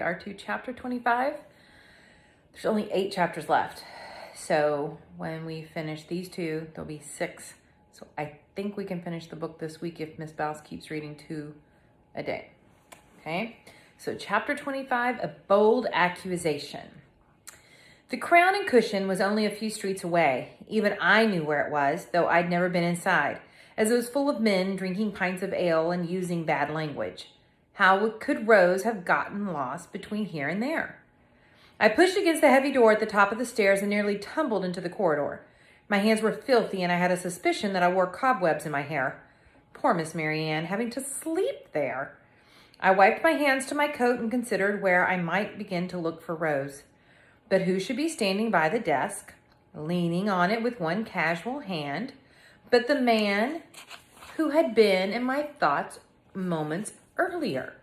are to chapter 25. There's only 8 chapters left. So when we finish these 2, there'll be 6. So I think we can finish the book this week if Miss Bouse keeps reading 2 a day. Okay, so chapter 25, A Bold Accusation. The Crown and Cushion was only a few streets away. Even I knew where it was, though I'd never been inside, as it was full of men drinking pints of ale and using bad language. How could Rose have gotten lost between here and there? I pushed against the heavy door at the top of the stairs and nearly tumbled into the corridor. My hands were filthy, and I had a suspicion that I wore cobwebs in my hair. Poor Miss Mary Ann, having to sleep there. I wiped my hands to my coat and considered where I might begin to look for Rose. But who should be standing by the desk, leaning on it with one casual hand, but the man who had been in my thoughts moments earlier?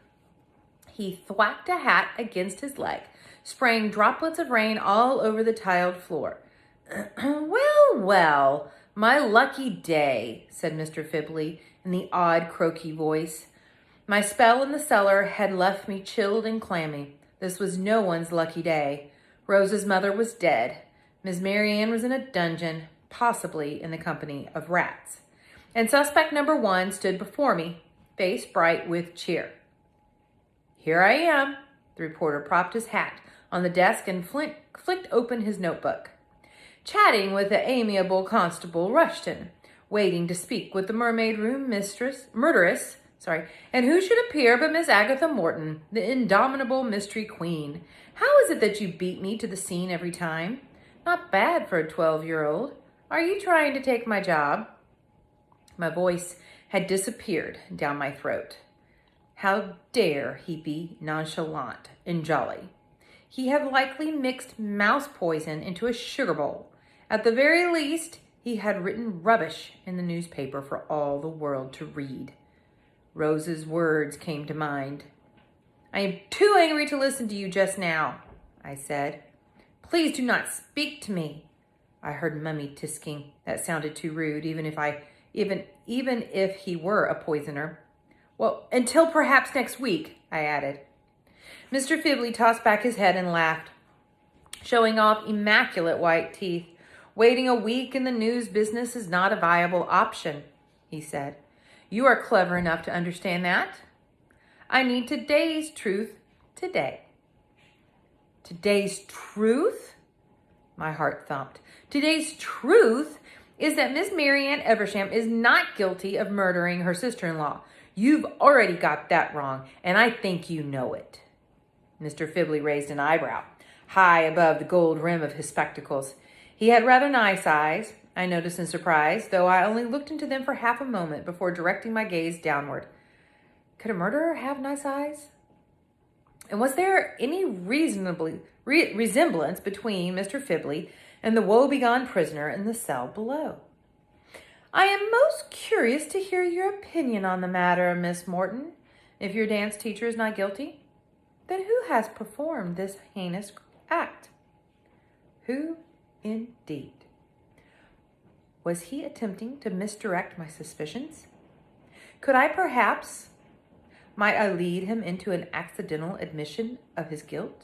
He thwacked a hat against his leg, spraying droplets of rain all over the tiled floor. Well, my lucky day, said Mr. Fibley in the odd, croaky voice. My spell in the cellar had left me chilled and clammy. This was no one's lucky day. Rose's mother was dead. Miss Mary Ann was in a dungeon, possibly in the company of rats. And suspect number 1 stood before me, face bright with cheer. Here I am. The reporter propped his hat on the desk and flicked open his notebook. Chatting with the amiable Constable Rushton, waiting to speak with the mermaid room murderess, and who should appear but Miss Agatha Morton, the indomitable mystery queen. How is it that you beat me to the scene every time? Not bad for a 12-year-old. Are you trying to take my job? My voice had disappeared down my throat. How dare he be nonchalant and jolly? He had likely mixed mouse poison into a sugar bowl. At the very least, he had written rubbish in the newspaper for all the world to read. Rose's words came to mind. I am too angry to listen to you just now, I said. Please do not speak to me. I heard Mummy tisking. That sounded too rude, even if he were a poisoner. Well, until perhaps next week, I added. Mr. Fibley tossed back his head and laughed, showing off immaculate white teeth. Waiting a week in the news business is not a viable option, he said. You are clever enough to understand that. I need today's truth today. Today's truth? My heart thumped. Today's truth is that Miss Mary Ann Eversham is not guilty of murdering her sister-in-law. You've already got that wrong, and I think you know it. Mr. Fibley raised an eyebrow, high above the gold rim of his spectacles. He had rather nice eyes, I noticed in surprise, though I only looked into them for half a moment before directing my gaze downward. Could a murderer have nice eyes? And was there any resemblance between Mr. Fibley and the woebegone prisoner in the cell below? I am most curious to hear your opinion on the matter, Miss Morton. If your dance teacher is not guilty, then who has performed this heinous act? Who indeed? Was he attempting to misdirect my suspicions? Might I lead him into an accidental admission of his guilt?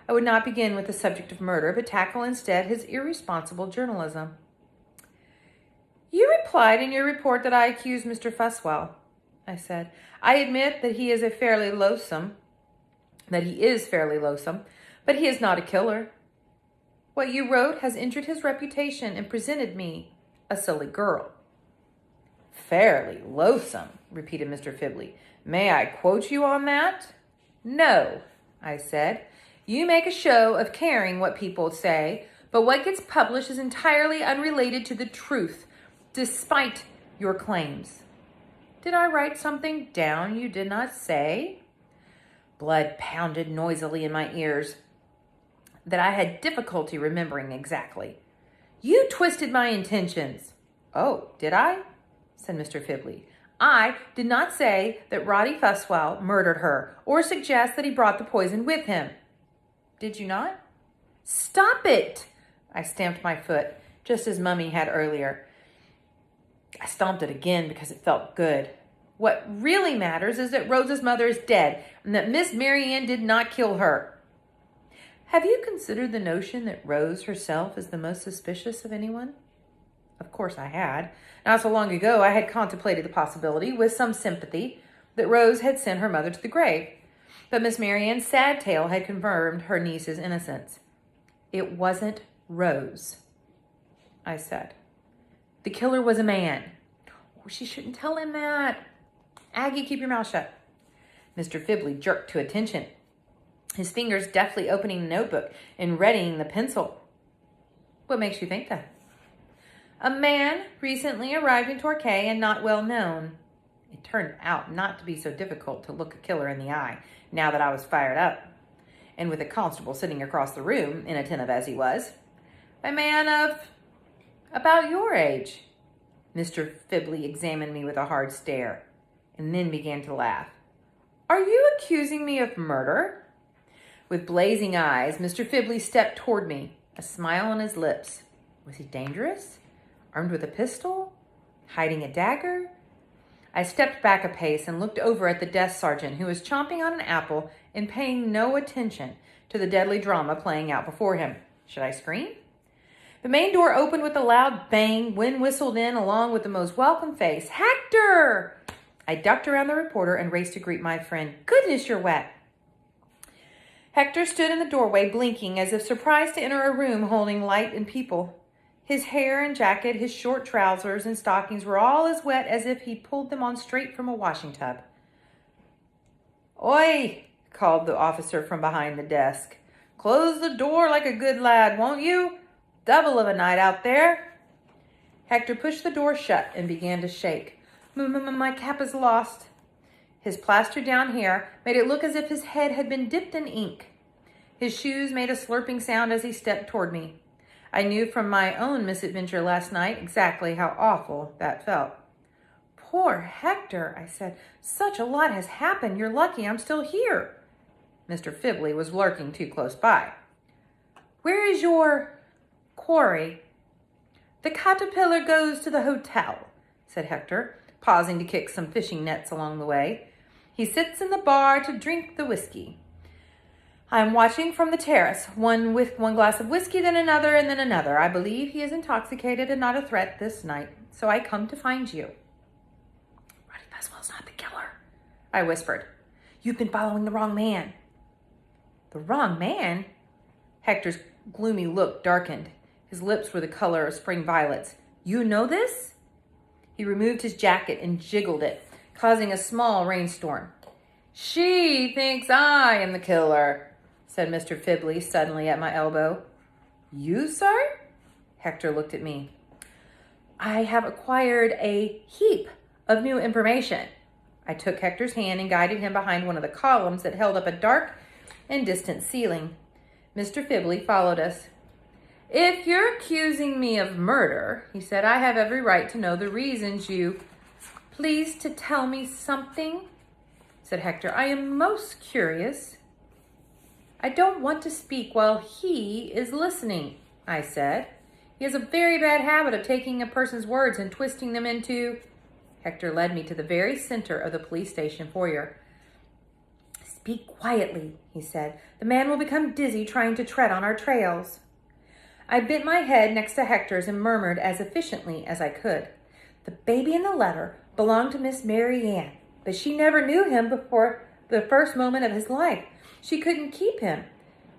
I would not begin with the subject of murder, but tackle instead his irresponsible journalism. You replied in your report that I accused Mr. Fusswell, I said. I admit that he is fairly loathsome, but he is not a killer. What you wrote has injured his reputation and presented me a silly girl. Fairly loathsome, repeated Mr. Fibley. May I quote you on that? No, I said. You make a show of caring what people say, but what gets published is entirely unrelated to the truth, despite your claims. Did I write something down you did not say? Blood pounded noisily in my ears that I had difficulty remembering exactly. You twisted my intentions. Oh, did I? Said Mr. Fibley. I did not say that Roddy Fusswell murdered her or suggest that he brought the poison with him. Did you not? Stop it! I stamped my foot, just as Mummy had earlier. I stomped it again because it felt good. What really matters is that Rose's mother is dead and that Miss Mary Ann did not kill her. Have you considered the notion that Rose herself is the most suspicious of anyone? Of course I had. Not so long ago I had contemplated the possibility, with some sympathy, that Rose had sent her mother to the grave. But Miss Mary Ann's sad tale had confirmed her niece's innocence. It wasn't Rose, I said. The killer was a man. Oh, she shouldn't tell him that. Aggie, keep your mouth shut. Mr. Fibley jerked to attention, his fingers deftly opening the notebook and readying the pencil. What makes you think that? A man recently arrived in Torquay and not well known. It turned out not to be so difficult to look a killer in the eye, now that I was fired up, and with a constable sitting across the room, inattentive as he was. A man of about your age. Mr. Fibley examined me with a hard stare, and then began to laugh. Are you accusing me of murder? With blazing eyes, Mr. Fibley stepped toward me, a smile on his lips. Was he dangerous? Armed with a pistol? Hiding a dagger? I stepped back a pace and looked over at the desk sergeant, who was chomping on an apple and paying no attention to the deadly drama playing out before him. Should I scream? The main door opened with a loud bang. Wind whistled in along with the most welcome face. Hector! I ducked around the reporter and raced to greet my friend. Goodness, you're wet. Hector stood in the doorway, blinking as if surprised to enter a room holding light and people. His hair and jacket, his short trousers and stockings were all as wet as if he pulled them on straight from a washing tub. Oi, called the officer from behind the desk. Close the door like a good lad, won't you? Double of a night out there. Hector pushed the door shut and began to shake. My cap is lost. His plastered down hair made it look as if his head had been dipped in ink. His shoes made a slurping sound as he stepped toward me. I knew from my own misadventure last night exactly how awful that felt. Poor Hector, I said. Such a lot has happened. You're lucky I'm still here. Mr. Fibley was lurking too close by. Where is your quarry? The caterpillar goes to the hotel, said Hector, pausing to kick some fishing nets along the way. He sits in the bar to drink the whiskey. I am watching from the terrace, one glass of whiskey, then another, and then another. I believe he is intoxicated and not a threat this night, so I come to find you. Roddy Feswell's not the killer, I whispered. You've been following the wrong man. The wrong man? Hector's gloomy look darkened. His lips were the color of spring violets. You know this? He removed his jacket and jiggled it, causing a small rainstorm. She thinks I am the killer, said Mr. Fibley suddenly at my elbow. You, sir? Hector looked at me. I have acquired a heap of new information. I took Hector's hand and guided him behind one of the columns that held up a dark and distant ceiling. Mr. Fibley followed us. If you're accusing me of murder, he said, I have every right to know the reasons you... Please to tell me something, said Hector. I am most curious. I don't want to speak while he is listening, I said. He has a very bad habit of taking a person's words and twisting them into... Hector led me to the very center of the police station foyer. Speak quietly, he said. The man will become dizzy trying to tread on our trails. I bent my head next to Hector's and murmured as efficiently as I could. The baby in the letter belonged to Miss Mary Ann, but she never knew him before the first moment of his life. She couldn't keep him.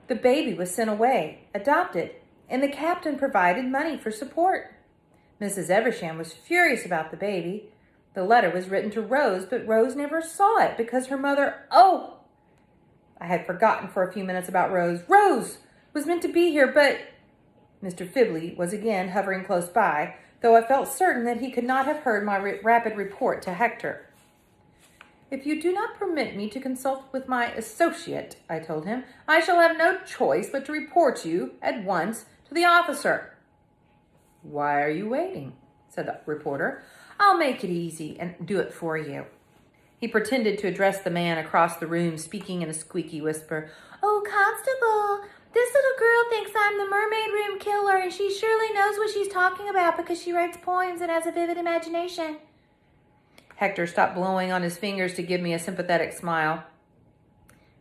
The baby was sent away, adopted, and the captain provided money for support. Mrs. Eversham was furious about the baby. The letter was written to Rose, but Rose never saw it because her mother... Oh! I had forgotten for a few minutes about Rose. Rose was meant to be here, but... Mr. Fibley was again hovering close by, though I felt certain that he could not have heard my rapid report to Hector. If you do not permit me to consult with my associate, I told him, I shall have no choice but to report you at once to the officer. Why are you waiting? Said the reporter. I'll make it easy and do it for you. He pretended to address the man across the room, speaking in a squeaky whisper. Oh, Constable, this little girl thinks I'm the mermaid room killer, and she surely knows what she's talking about because she writes poems and has a vivid imagination. Hector stopped blowing on his fingers to give me a sympathetic smile.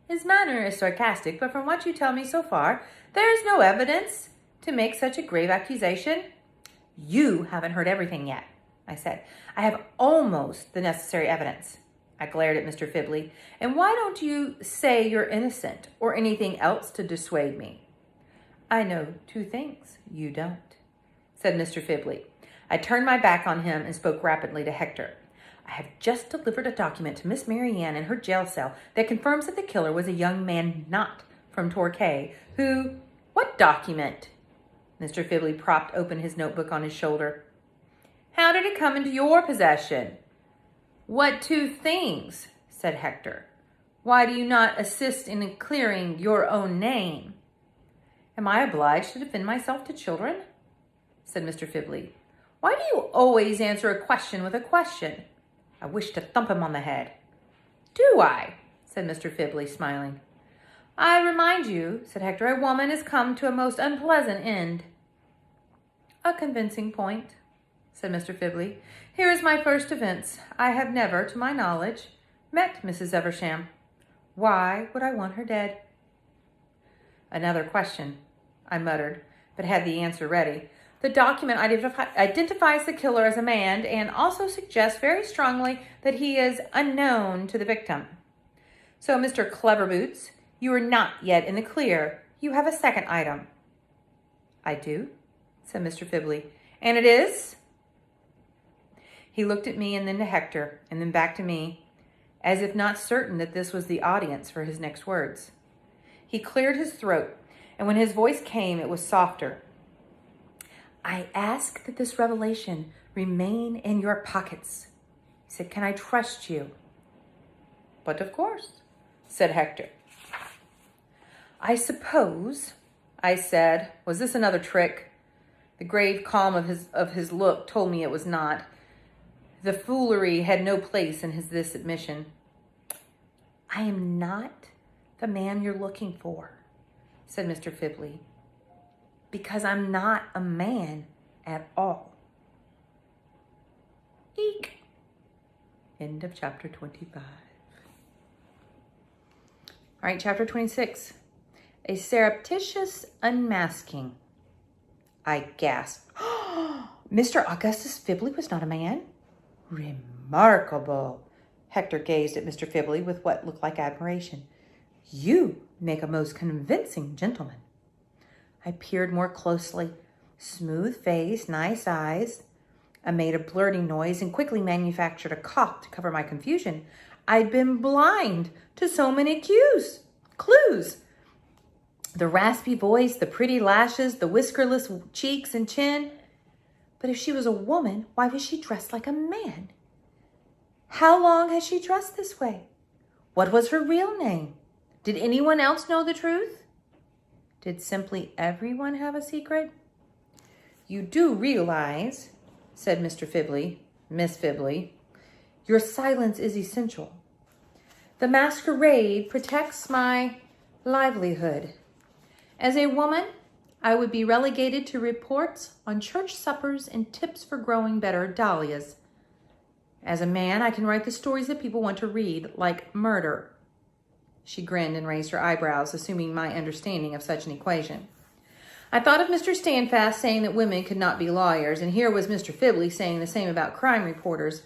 His manner is sarcastic, but from what you tell me so far, there is no evidence to make such a grave accusation. You haven't heard everything yet, I said. I have almost the necessary evidence. I glared at Mr. Fibley. And why don't you say you're innocent or anything else to dissuade me? I know two things you don't, said Mr. Fibley. I turned my back on him and spoke rapidly to Hector. I have just delivered a document to Miss Mary Ann in her jail cell that confirms that the killer was a young man not from Torquay who... What document? Mr. Fibley propped open his notebook on his shoulder. How did it come into your possession? What two things? Said Hector. Why do you not assist in clearing your own name? Am I obliged to defend myself to children? Said Mr. Fibley. Why do you always answer a question with a question? I wish to thump him on the head. Do I? Said Mr. Fibley, smiling. I remind you, said Hector, a woman has come to a most unpleasant end. A convincing point, said Mr. Fibley. Here is my first offense. I have never, to my knowledge, met Mrs. Eversham. Why would I want her dead? Another question, I muttered, but had the answer ready. The document identifies the killer as a man and also suggests very strongly that he is unknown to the victim. So, Mr. Cleverboots, you are not yet in the clear. You have a second item. I do, said Mr. Fibley. And it is? He looked at me and then to Hector and then back to me, as if not certain that this was the audience for his next words. He cleared his throat, and when his voice came, it was softer. I ask that this revelation remain in your pockets. He said, can I trust you? But of course, said Hector. I suppose, I said. Was this another trick? The grave calm of his look told me it was not. The foolery had no place in this admission. I am not the man you're looking for, said Mr. Fibley, because I'm not a man at all. Eek. End of chapter 25. All right, chapter 26. A surreptitious unmasking. I gasped. Mr. Augustus Fibley was not a man? Remarkable. Hector gazed at Mr. Fibley with what looked like admiration. You make a most convincing gentleman. I peered more closely. Smooth face, nice eyes. I made a blurting noise and quickly manufactured a cough to cover my confusion. I'd been blind to so many clues. The raspy voice, the pretty lashes, the whiskerless cheeks and chin. But if she was a woman, why was she dressed like a man? How long has she dressed this way? What was her real name? Did anyone else know the truth? Did simply everyone have a secret? You do realize, said Mr. Fibley, Miss Fibley, your silence is essential. The masquerade protects my livelihood. As a woman, I would be relegated to reports on church suppers and tips for growing better dahlias. As a man, I can write the stories that people want to read, like murder. She grinned and raised her eyebrows, assuming my understanding of such an equation. I thought of Mr. Standfast saying that women could not be lawyers, and here was Mr. Fibley saying the same about crime reporters.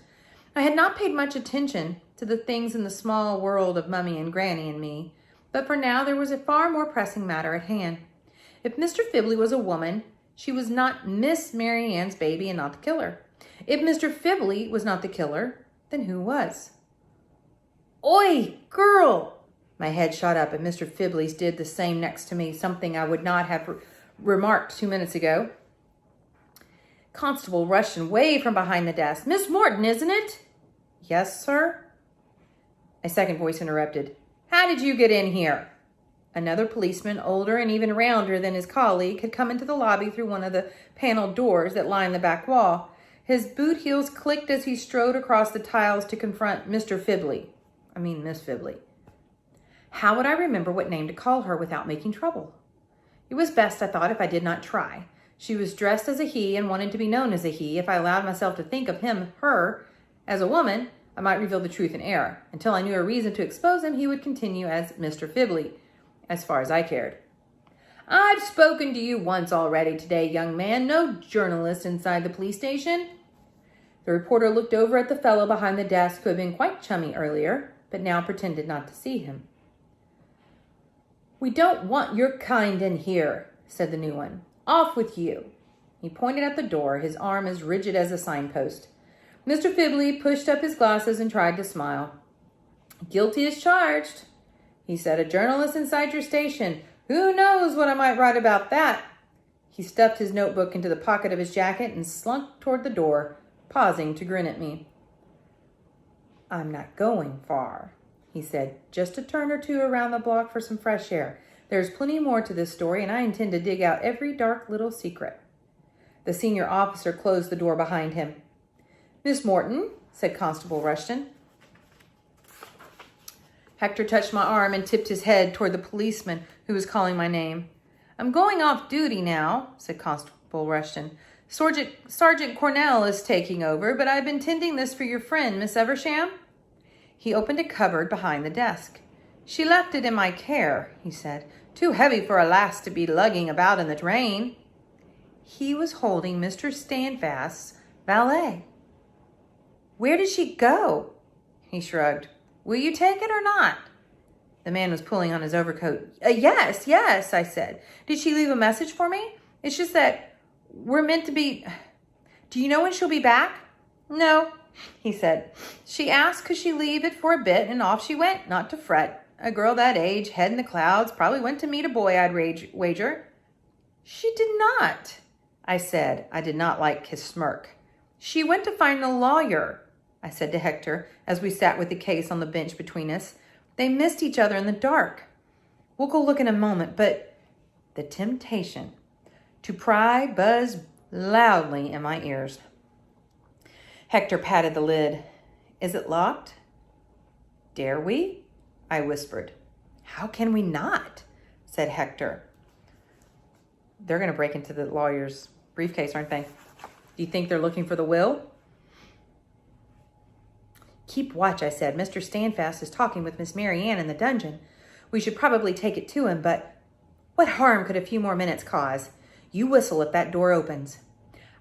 I had not paid much attention to the things in the small world of Mummy and Granny and me, but for now there was a far more pressing matter at hand. If Mr. Fibley was a woman, she was not Miss Mary Ann's baby and not the killer. If Mr. Fibley was not the killer, then who was? Oi, girl! My head shot up, and Mr. Fibley's did the same next to me, something I would not have remarked 2 minutes ago. Constable rushed away from behind the desk. Miss Morton, isn't it? Yes, sir. A second voice interrupted. How did you get in here? Another policeman, older and even rounder than his colleague, had come into the lobby through one of the paneled doors that lined the back wall. His boot heels clicked as he strode across the tiles to confront Miss Fibley. How would I remember what name to call her without making trouble? It was best, I thought, if I did not try. She was dressed as a he and wanted to be known as a he. If I allowed myself to think of him, her, as a woman, I might reveal the truth in error. Until I knew a reason to expose him, he would continue as Mr. Fibley, as far as I cared. I've spoken to you once already today, young man. No journalist inside the police station. The reporter looked over at the fellow behind the desk who had been quite chummy earlier, but now pretended not to see him. We don't want your kind in here, said the new one. Off with you. He pointed at the door, his arm as rigid as a signpost. Mr. Fibley pushed up his glasses and tried to smile. Guilty as charged, he said. A journalist inside your station. Who knows what I might write about that? He stuffed his notebook into the pocket of his jacket and slunk toward the door, pausing to grin at me. I'm not going far, he said. Just a turn or two around the block for some fresh air. There's plenty more to this story, and I intend to dig out every dark little secret. The senior officer closed the door behind him. Miss Morton, said Constable Rushton. Hector touched my arm and tipped his head toward the policeman who was calling my name. I'm going off duty now, said Constable Rushton. Sergeant Cornell is taking over, but I've been tending this for your friend, Miss Eversham. He opened a cupboard behind the desk. She left it in my care, he said. Too heavy for a lass to be lugging about in the train. He was holding Mr. Standfast's valet. Where did she go? He shrugged. Will you take it or not? The man was pulling on his overcoat. Yes, I said. Did she leave a message for me? It's just that we're meant to be... Do you know when she'll be back? No, he said. She asked could she leave it for a bit, and off she went, not to fret. A girl that age, head in the clouds, probably went to meet a boy, I'd wager. She did not, I said. I did not like his smirk. She went to find a lawyer, I said to Hector, as we sat with the case on the bench between us. They missed each other in the dark. We'll go look in a moment, but the temptation to pry buzzed loudly in my ears. Hector patted the lid. Is it locked? Dare we? I whispered. How can we not? Said Hector. They're going to break into the lawyer's briefcase, aren't they? Do you think they're looking for the will? Keep watch, I said. Mr. Standfast is talking with Miss Mary Ann in the dungeon. We should probably take it to him, but what harm could a few more minutes cause? You whistle if that door opens.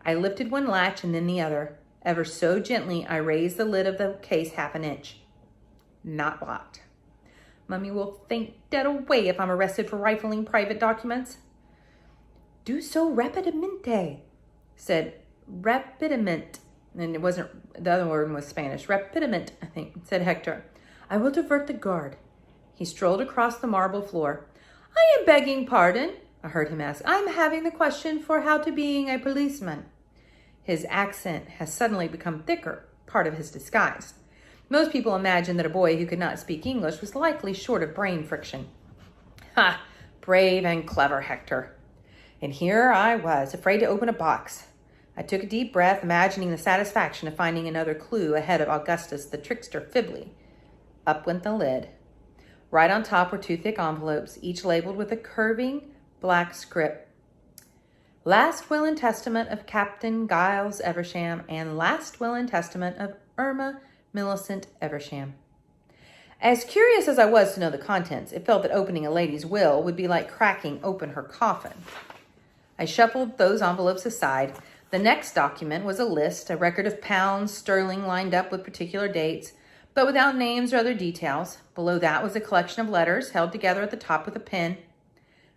I lifted one latch and then the other. Ever so gently, I raised the lid of the case half an inch. Not locked. Mummy will faint dead away if I'm arrested for rifling private documents. Do so rapidamente, said rapidamente. And it wasn't, the other word was Spanish. Rapidamente, I think, said Hector. I will divert the guard. He strolled across the marble floor. I am begging pardon, I heard him ask. I'm having the question for how to being a policeman. His accent has suddenly become thicker, part of his disguise. Most people imagine that a boy who could not speak English was likely short of brain friction. Ha! Brave and clever Hector. And here I was, afraid to open a box. I took a deep breath, imagining the satisfaction of finding another clue ahead of Augustus the trickster Fibley. Up went the lid. Right on top were two thick envelopes, each labeled with a curving black script. Last will and testament of Captain Giles Eversham and last will and testament of Irma Millicent Eversham. As curious as I was to know the contents, it felt that opening a lady's will would be like cracking open her coffin. I shuffled those envelopes aside. The next document was a list, a record of pounds sterling lined up with particular dates, but without names or other details. Below that was a collection of letters held together at the top with a pen.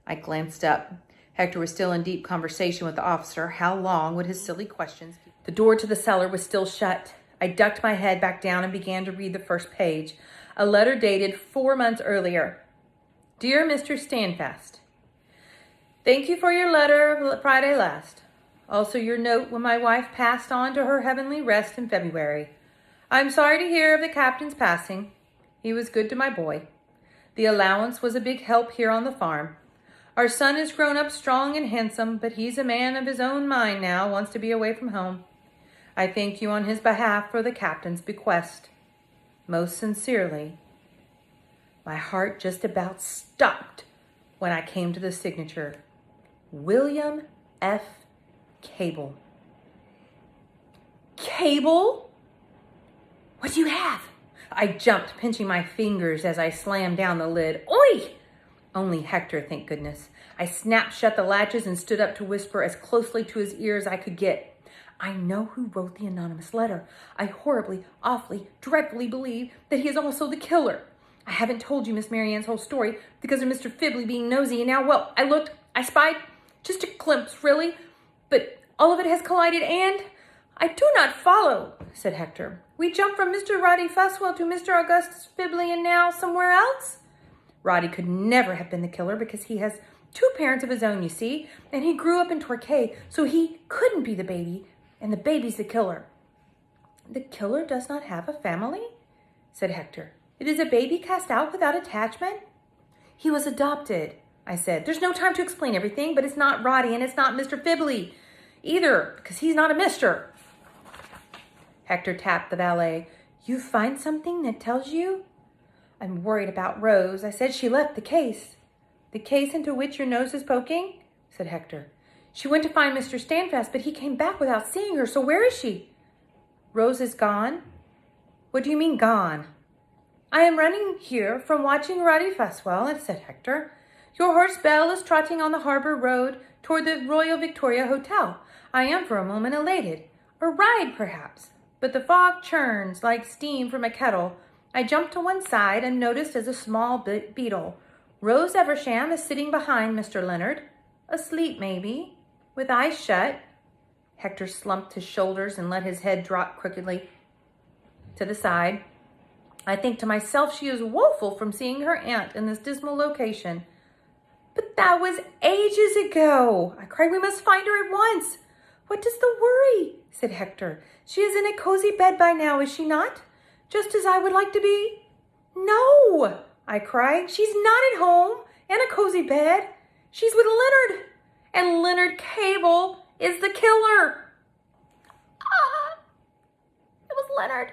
I glanced up. Hector was still in deep conversation with the officer. How long would his silly questions be? The door to the cellar was still shut. I ducked my head back down and began to read the first page. A letter dated 4 months earlier. Dear Mr. Standfast, thank you for your letter of Friday last. Also your note when my wife passed on to her heavenly rest in February. I'm sorry to hear of the captain's passing. He was good to my boy. The allowance was a big help here on the farm. Our son is grown up strong and handsome, but he's a man of his own mind now, wants to be away from home. I thank you on his behalf for the captain's bequest. Most sincerely. My heart just about stopped when I came to the signature. William F. Cable. Cable? What do you have? I jumped, pinching my fingers as I slammed down the lid. Oi! Only Hector, thank goodness. I snapped shut the latches and stood up to whisper as closely to his ear as I could get. I know who wrote the anonymous letter. I horribly, awfully, dreadfully believe that he is also the killer. I haven't told you Miss Marianne's whole story because of Mr. Fibley being nosy, and now, well, I spied, just a glimpse, really, but all of it has collided, and I do not follow, said Hector. We jumped from Mr. Roddy Fuswell to Mr. Augustus Fibley and now somewhere else? Roddy could never have been the killer because he has 2 parents of his own, you see, and he grew up in Torquay, so he couldn't be the baby, and the baby's the killer. The killer does not have a family, said Hector. It is a baby cast out without attachment? He was adopted, I said. There's no time to explain everything, but it's not Roddy and it's not Mr. Fibley either, because he's not a mister. Hector tapped the valet. You find something that tells you? I'm worried about Rose. I said she left the case. The case into which your nose is poking? Said Hector. She went to find Mr. Standfast, but he came back without seeing her, so where is she? Rose is gone? What do you mean gone? I am running here from watching Roddy Fuswell, said Hector. Your horse Belle is trotting on the harbor road toward the Royal Victoria Hotel. I am for a moment elated. A ride, perhaps. But the fog churns like steam from a kettle. I jumped to one side and noticed as a small beetle. Rose Eversham is sitting behind Mr. Leonard. Asleep, maybe, with eyes shut. Hector slumped his shoulders and let his head drop crookedly to the side. I think to myself she is woeful from seeing her aunt in this dismal location. But that was ages ago, I cried. We must find her at once. What does the worry? Said Hector. She is in a cozy bed by now, is she not? Just as I would like to be. No, I cried. She's not at home in a cozy bed. She's with Leonard, and Leonard Cable is the killer. Ah, it was Leonard.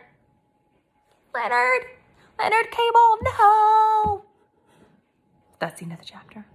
Leonard Cable, no. That's the end of the chapter.